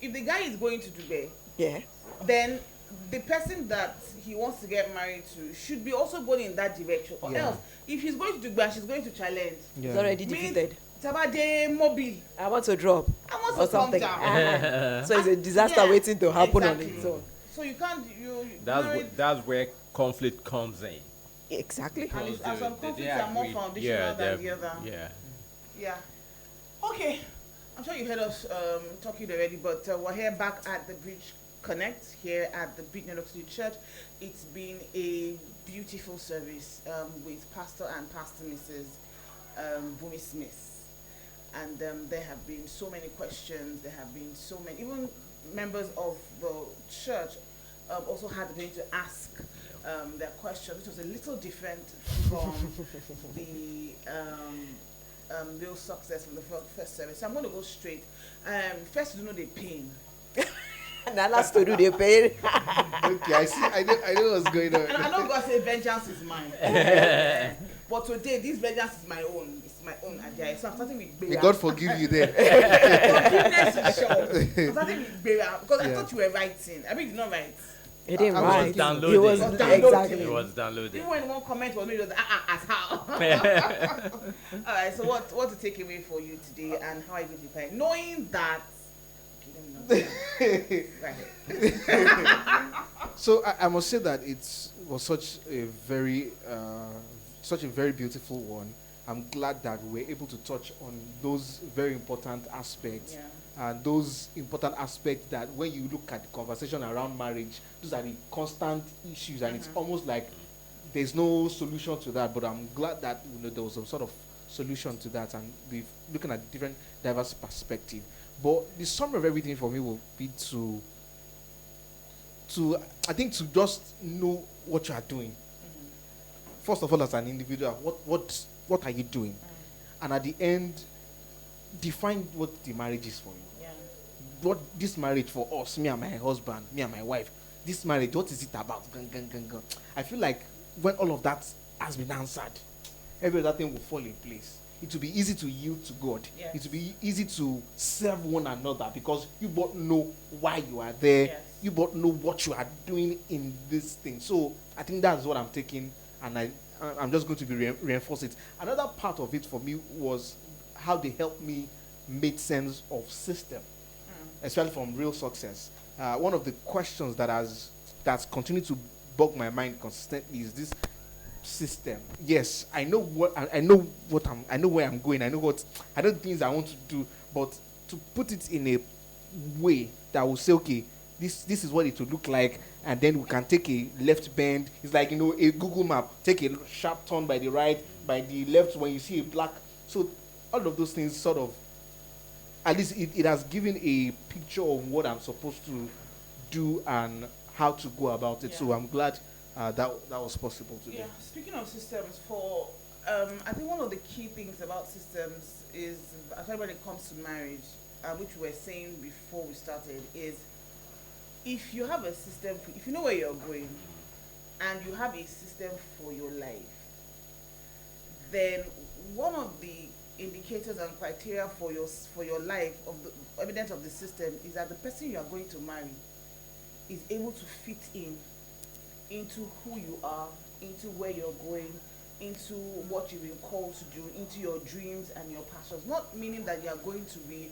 if the guy is going to Dubai, Yeah. then the person that he wants to get married to should be also going in that direction. Or else, if he's going to Dubai, she's going to challenge. It's already defeated. Tabade mobile. I want to drop. I want or to come something. down. So it's a disaster waiting to happen on exactly. its own. So you can't. That's where conflict comes in. Exactly. And Because some conflicts are more foundational than the other. Yeah. Okay. I'm sure you heard us talking already, but we're here back at the Bridge Connect here at the Bridge New York City Church. It's been a beautiful service with Pastor and Pastor Mrs. Bumi Smith. And there have been so many questions. There have been so many, even members of the church also had the ability to ask their questions, which was a little different from the real success from the first service. So I'm going to go straight. First, you know the pain. And that last to do the pain. Okay, I see. I know what's going on. And I know God said vengeance is mine. But today, this vengeance is my own. It's my own idea. So I'm starting with Bera. May God forgive you there. Forgiveness is sure. I'm starting with Bera because I thought you were writing. I mean, you did not write. He didn't I was write. downloading. He was It was downloading. exactly. It was downloaded. Even when one comment was made, it was as how. All right. So what's the takeaway for you today, and how are you going to prepare? Knowing that. Okay, let me know. Right. So I must say that it was such a very beautiful one. I'm glad that we were able to touch on those very important aspects. Yeah. And those important aspects that when you look at the conversation around marriage, those are the constant issues, and it's almost like there's no solution to that. But I'm glad that there was some sort of solution to that, and we're looking at different diverse perspective. But the summary of everything for me will be to just know what you are doing. First of all, as an individual, what are you doing? And at the end, define what the marriage is for you. Yeah. What this marriage for us, me and my husband, me and my wife, this marriage, what is it about? I feel like when all of that has been answered, every other thing will fall in place. It will be easy to yield to God. Yes. It will be easy to serve one another because you both know why you are there. Yes. You both know what you are doing in this thing. So I think that's what I'm taking, and I'm just going to be reinforce it. Another part of it for me was how they helped me make sense of system, especially from real success. One of the questions that's continued to bug my mind consistently is this system. Yes, I know where I'm going. I know things I want to do, but to put it in a way that will say, okay, this is what it will look like, and then we can take a left bend. It's like a Google map. Take a sharp turn by the right, by the left when you see a black. So all of those things sort of, at least it has given a picture of what I'm supposed to do and how to go about it. Yeah. So I'm glad that was possible today. Yeah. Speaking of systems, I think one of the key things about systems is, especially when it comes to marriage, which we were saying before we started, is if you have a system, if you know where you're going, and you have a system for your life, then one of the indicators and criteria for your life, of the evidence of the system, is that the person you are going to marry is able to fit into who you are, into where you're going, into what you've been called to do, into your dreams and your passions. Not meaning that you are going to be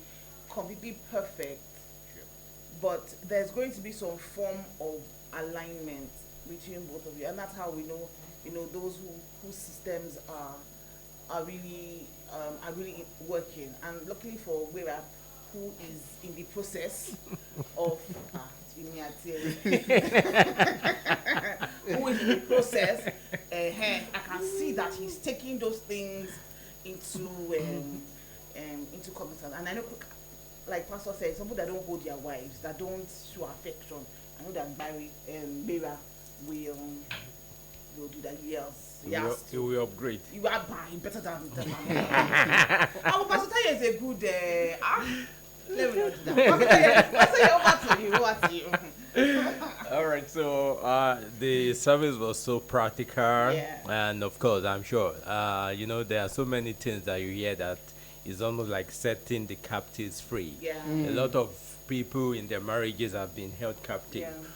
completely perfect, but there's going to be some form of alignment between both of you, and that's how we know, those whose systems are really working. And luckily for Wera, who is in the process of who is in the process, I can see that he's taking those things into cognizance. And I know, like Pastor said, some people that don't hold their wives, that don't show affection. I know that Bera will do that. Yes. You will upgrade. You are buying better than Our Pastor Tayo is a good. Let me not do that. Over to you. All right, so the service was so practical, Yeah. and of course, I'm sure, there are so many things that you hear that is almost like setting the captives free. Yeah. A lot of people in their marriages have been held captive. Yeah.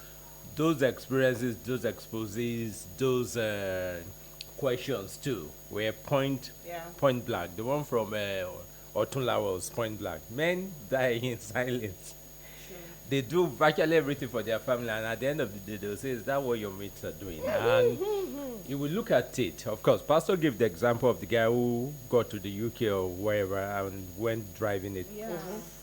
Those experiences, those exposes, those questions too were point blank. The one from Otunla was point blank. Men die in silence. They do virtually everything for their family, and at the end of the day, they'll say, "Is that what your mates are doing?" And you will look at it. Of course, Pastor gave the example of the guy who got to the UK or wherever and went driving a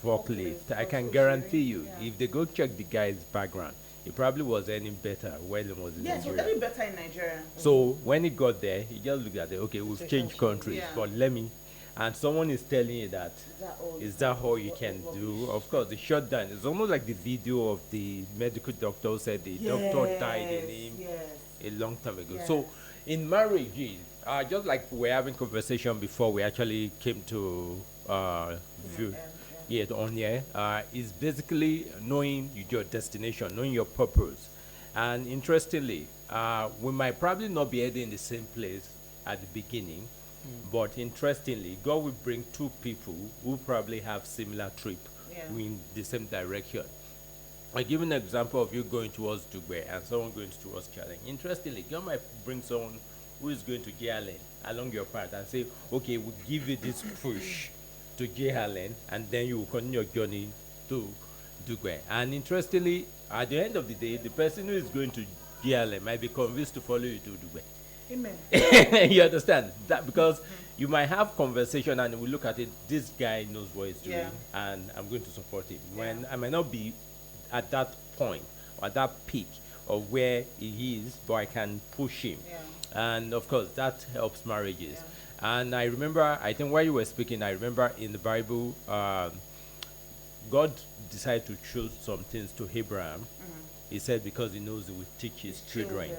forklift. I can guarantee you, if they go check the guy's background, he probably was earning better when he was in Yes, Nigeria. earning better in Nigeria. So when he got there, he just looked at it. Okay, we've changed countries, but let me. And someone is telling you that, is that all you can do? Of course, the shutdown. It's almost like the video of the medical doctor who said the doctor died in him a long time ago. So in marriages, just like we're having conversation before we actually came to view it on here, is basically knowing your destination, knowing your purpose. And interestingly, we might probably not be heading in the same place at the beginning, but interestingly, God will bring two people who probably have similar trip in the same direction. I give an example of you going towards Dubai and someone going towards Challenge. Interestingly, God might bring someone who is going to JLN along your path and say, okay, we'll give you this push to JLN, and then you will continue your journey to Dubai. And interestingly, at the end of the day, the person who is going to JLN might be convinced to follow you to Dubai. Amen. You understand that, because you might have conversation and we look at it, this guy knows what he's doing, and I'm going to support him when I might not be at that point or at that peak of where he is, but I can push him. And of course that helps marriages. And I remember, I think while you were speaking, I remember in the Bible, God decided to choose some things to Abraham. He said because he knows he will teach his children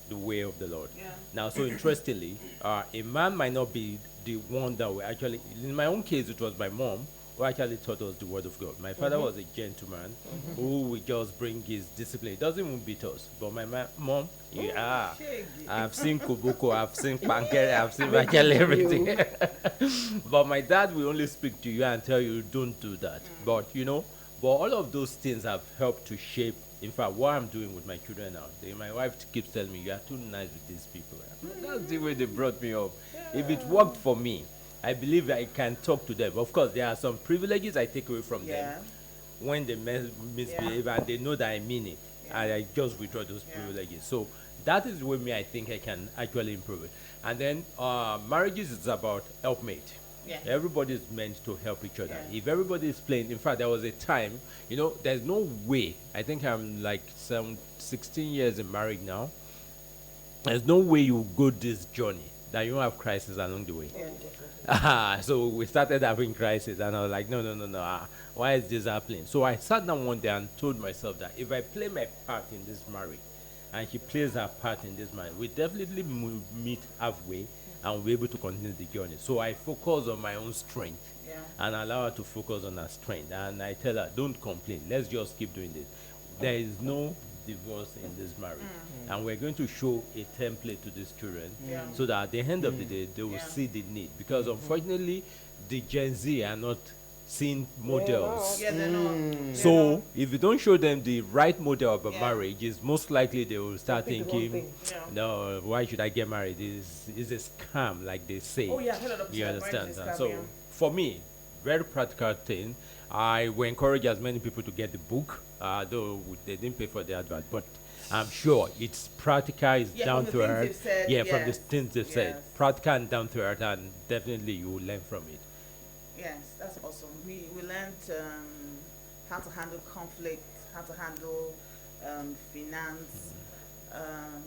the way of the Lord. Now, so interestingly, a man might not be the one that will actually, in my own case, it was my mom who actually taught us the word of God. My father was a gentleman who would just bring his discipline. He doesn't even beat us. But my mom, I've seen Koboko, I've seen Pankere, I've seen virtually everything. But my dad will only speak to you and tell you, don't do that. But, but all of those things have helped to shape, in fact, what I'm doing with my children now. My wife keeps telling me, you are too nice with these people. That's the way they brought me up. If it worked for me, I believe I can talk to them. Of course, there are some privileges I take away from them when they misbehave and they know that I mean it. And I just withdraw those privileges. So that is the way I think I can actually improve it. And then marriages is about helpmate. Everybody is meant to help each other. If everybody is playing, in fact, there was a time, there's no way. I think I'm like 16 years in marriage now. There's no way you go this journey that you don't have crisis along the way. So we started having crisis, and I was like, no. Why is this happening? So I sat down one day and told myself that if I play my part in this marriage, and she plays her part in this marriage, we definitely meet halfway and we'll be able to continue the journey. So I focus on my own strength and allow her to focus on her strength. And I tell her, don't complain. Let's just keep doing this. There is no divorce in this marriage. And we're going to show a template to these children so that at the end of the day, they will see the need. Because unfortunately, the Gen Z are not seeing models. So if you don't show them the right model of a marriage, is most likely they will start thinking, no, why should I get married? It's a scam, like they say. You understand? So for me, very practical thing. I will encourage as many people to get the book, though they didn't pay for the advert, but I'm sure it's practical, it's down to earth. From the things they've said. Practical and down to earth, and definitely you will learn from it. Yes, that's awesome. We learned how to handle conflict, how to handle finance,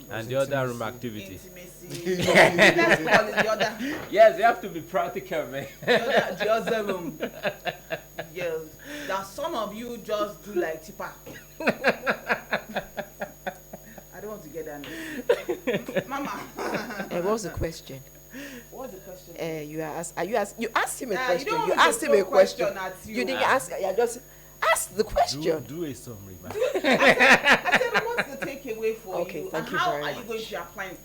and the other room activities. Intimacy. Let's call it the other. Yes, you have to be practical, man. The other room. Yes. Now some of you just do like Tipa. I don't want to get that name. Mama. What was the question? What's the question? You asked him a question. You asked him a question. You didn't ask. You just ask the question. Do a summary, man. I said, what's the takeaway for you? And how are you going to apply it?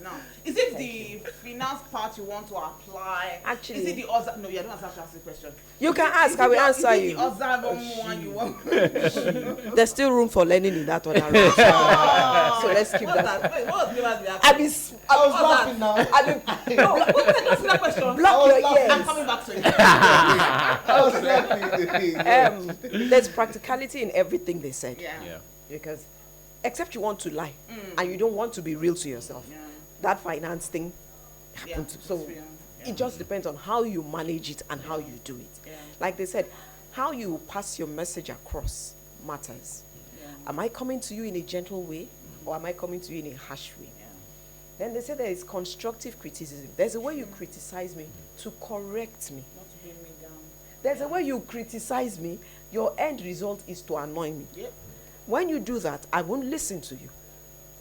Now, is it the finance part you want to apply? Actually, is it the other? No, you don't have to ask the question. You can ask. I will answer you. The other one you want? There's still room for learning in that one. So let's keep that. Wait, what was Beba's reaction? I was laughing now. No, what's that question? Block your ears. I'm coming back to it. I was laughing. There's practicality in everything they said. Yeah. Because except you want to lie and you don't want to be real to yourself, that finance thing happens. So it just depends on how you manage it and how you do it. Like they said, how you pass your message across matters. Am I coming to you in a gentle way or am I coming to you in a harsh way? Then they say there is constructive criticism. There's a way you criticize me to correct me. Not to bring me down. There's a way you criticize me, your end result is to annoy me. Yep. When you do that, I won't listen to you.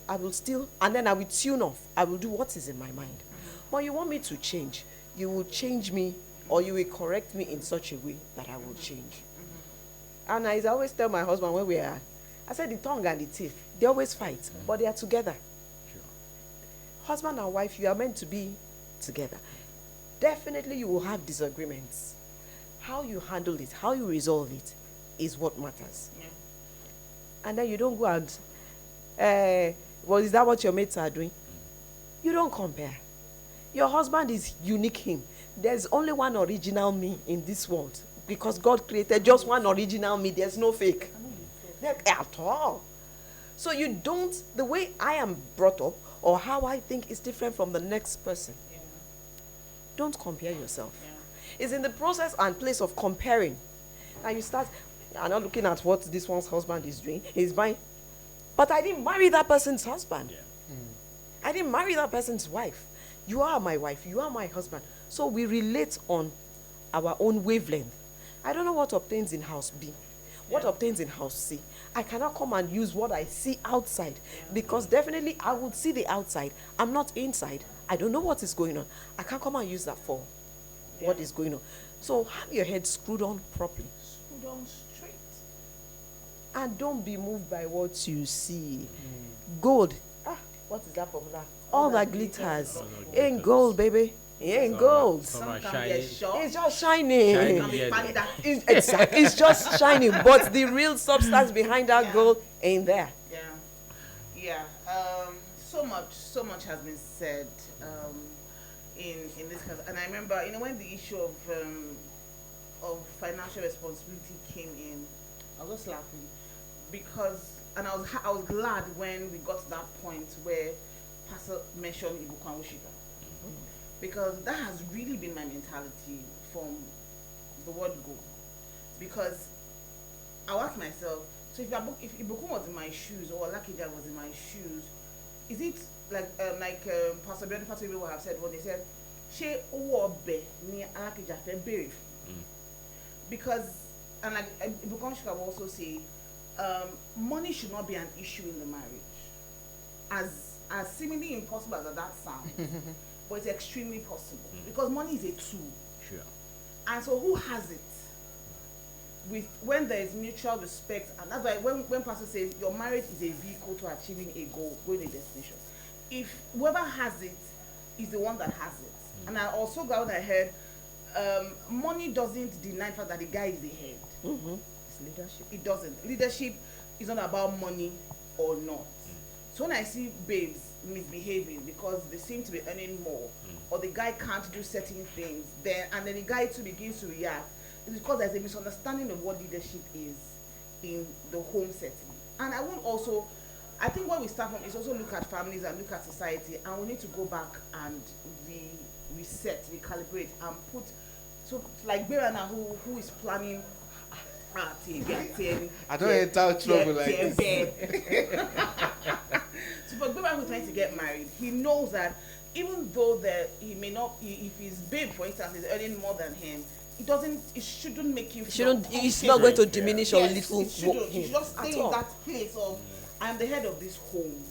I will still, and then I will tune off. I will do what is in my mind. But you want me to change, you will change me or you will correct me in such a way that I will change. And I always tell my husband when we are, I said the tongue and the teeth, they always fight, but they are together. Husband and wife, you are meant to be together. Definitely you will have disagreements. How you handle it, how you resolve it is what matters. Yeah. And then you don't go and, well, is that what your mates are doing? You don't compare. Your husband is unique him. There's only one original me in this world because God created just one original me. There's no fake. At all. So you don't, the way I am brought up or how I think is different from the next person. Yeah. Don't compare yourself. Yeah. It's in the process and place of comparing. And you start, I'm not looking at what this one's husband is doing. He's buying, but I didn't marry that person's husband. Yeah. I didn't marry that person's wife. You are my wife. You are my husband. So we relate on our own wavelength. I don't know what obtains in house B. What obtains in house C. I cannot come and use what I see outside because definitely I would see the outside. I'm not inside. I don't know what is going on. I can't come and use that for what is going on. So have your head screwed on properly. Screwed on straight. And don't be moved by what you see. Gold. What is that formula? All that glitters. Ain't gold, baby. It ain't gold. It's just shining. Exactly. It's just shining, but the real substance behind that gold ain't there. Yeah. So much has been said in this case. And I remember, when the issue of financial responsibility came in, I was just laughing because, and I was glad when we got to that point where Pastor mentioned Ibuku and Ushika. Because that has really been my mentality from the word go. Because I ask myself, so if Ibuku was in my shoes or Lakija was in my shoes, is it like Pastor Bernard Pastor will have said when they said, "She owobe ni Lakija fe bere." Because and like Ibuku should also say, money should not be an issue in the marriage. As seemingly impossible as that sounds. But it's extremely possible because money is a tool. Sure. And so who has it? When there is mutual respect, and that's why when Pastor says your marriage is a vehicle to achieving a goal, going to a destination. If whoever has it is the one that has it. And I also got when I heard money doesn't deny the fact that the guy is the head. It's leadership. It doesn't. Leadership is not about money or not. So when I see babes misbehaving because they seem to be earning more, or the guy can't do certain things, then the guy too begins to react, it's because there's a misunderstanding of what leadership is in the home setting. And I think what we start from is also look at families and look at society, and we need to go back and reset, recalibrate, and put, so like Berana who is planning I don't enter trouble like this. So for Beba who's trying to get married, he knows that even though he may not, if his babe, for instance, is earning more than him, it shouldn't make you feel it's not going to diminish your little it shouldn't. You should just stay in that place of, I'm the head of this home.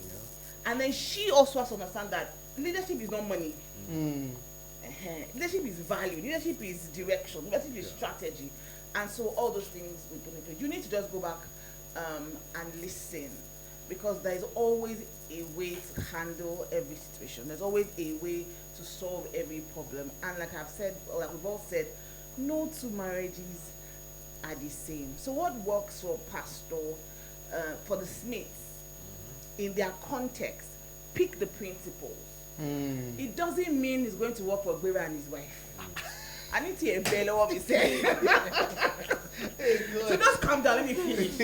And then she also has to understand that leadership is not money. Leadership is value. Leadership is direction. Leadership is strategy. And so all those things we put in place. You need to just go back and listen. because there is always a way to handle every situation. There's always a way to solve every problem. And like I've said, or like we've all said, no two marriages are the same. So what works for pastor, for the Smiths, in their context, pick the principles. It doesn't mean it's going to work for Gbera and his wife. I need to hear what we say. So just calm down, let me finish.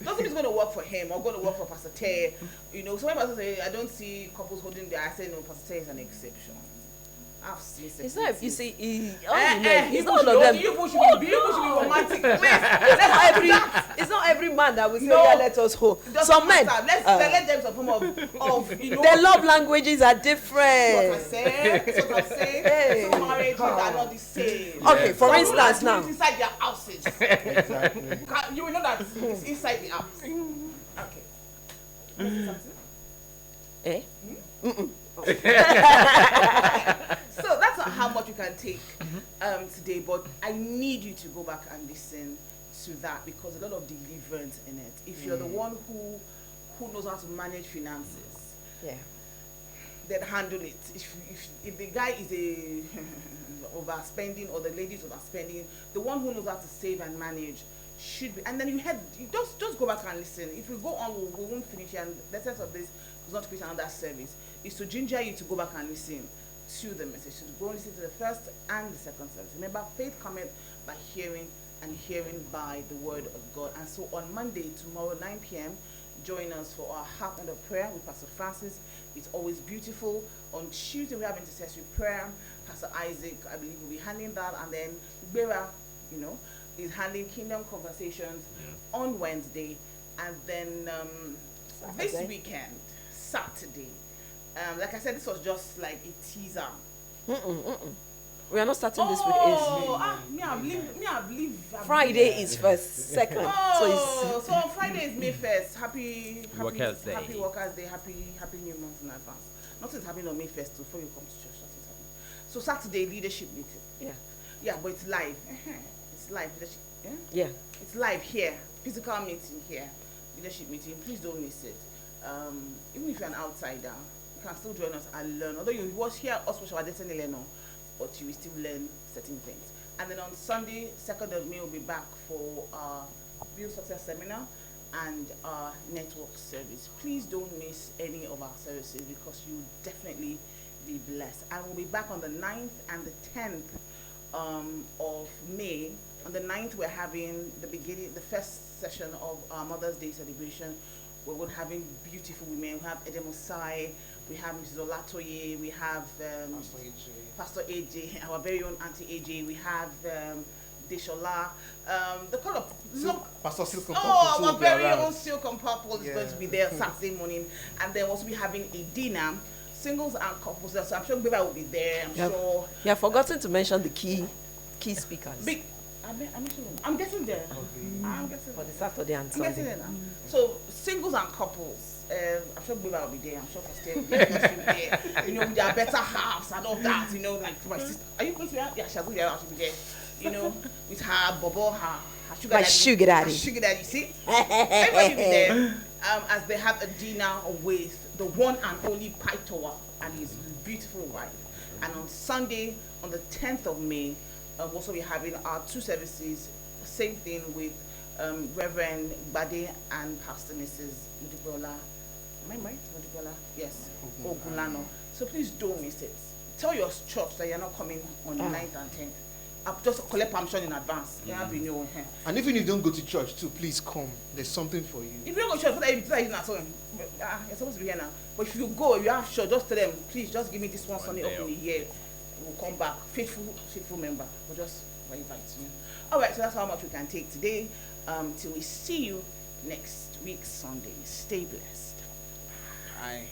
Doesn't mean it's going to work for him or going to work for Pastor Tay. You know, so when Pastor say, I don't see couples holding their, I say, no, Pastor Tay is an exception. I've seen it's not, you see, it's not all of them. You should be romantic. It's not every man that will say, yeah, let us hold. Some men, let them some form of, you know. Their love languages are different. That's what I'm saying. Some marriages are not the same. Okay, for instance now. Inside their houses. Exactly. You will know that it's inside the house. Okay. Something? Eh? So that's not how much you can take today, but I need you to go back and listen to that, because a lot of deliverance in it. If you're the one who knows how to manage finances, then handle it. If the guy is a overspending or the lady is overspending, the one who knows how to save and manage should be. And then you just go back and listen. If we go on, we won't finish here. And the sense of this is not to create another service. Is to ginger you to go back and listen to the message. To go and listen to the first and the second service. Remember, faith cometh by hearing, and hearing by the word of God. And so on Monday, tomorrow, 9 p.m., join us for our half end of prayer with Pastor Francis. It's always beautiful. On Tuesday, we have intercessory prayer. Pastor Isaac, I believe, will be handling that. And then Gbera, is handling Kingdom Conversations on Wednesday. And then this weekend, Saturday, like I said, this was just like a teaser. We are not starting this with I believe Friday is first, second. So Friday is May 1st. Happy Workers' Day. Happy Workers' Day. Happy New Month in advance. Nothing's happening on May 1st before you come to church. Nothing's happening. So Saturday, leadership meeting. Yeah, but it's live. It's live leadership. Yeah. It's live here. Physical meeting here. Leadership meeting. Please don't miss it. Even if you're an outsider, you can still join us and learn. Although you was here, also our destiny learner, but you will still learn certain things. And then on Sunday, 2nd of May, we'll be back for our Build Success Seminar and our network service. Please don't miss any of our services, because you will definitely be blessed. And we'll be back on the 9th and the 10th of May. On the 9th, we're having the first session of our Mother's Day celebration. We're having beautiful women. We have Edem Osai, we have Mrs. Olatoye, we have Pastor AJ, our very own Auntie AJ, we have Deshola, the kind of Pastor Silk our very own Silk and Purple is going to be there Saturday morning. And then also be having a dinner, singles and couples. So I'm sure Gbera will be there. Sure. You have forgotten to mention the key speakers. I'm getting there. I'm getting for the Saturday and Sunday. I'm getting there now. So singles and couples, I'm sure Gbera will be there. I'm sure Pastor will be there. With their better halves and all that. Like my sister. Are you going to be there? Yeah, she'll be there. She'll be there. With her Bobo, her sugar daddy. Sugar daddy. Sugar daddy. See, everybody will be there. As they have a dinner with the one and only Paitoa and his beautiful wife. And on Sunday, on the 10th of May. We'll also be having our 2 services, same thing with Reverend Bade and Pastor Mrs. Mudibola. Am I right? Mudibola? Yes. Ogunlano. So please don't miss it. Tell your church that you're not coming on the 9th and 10th. I'll just collect permission in advance. And even if you don't go to church too, please come. There's something for you. If you don't go to church, you're not home. You're supposed to be here now. But if you go, you have church, just tell them, please just give me this one Sunday up in the year. We'll come back, faithful member. We'll just invite you. All right, so that's how much we can take today. Till we see you next week Sunday. Stay blessed. Bye.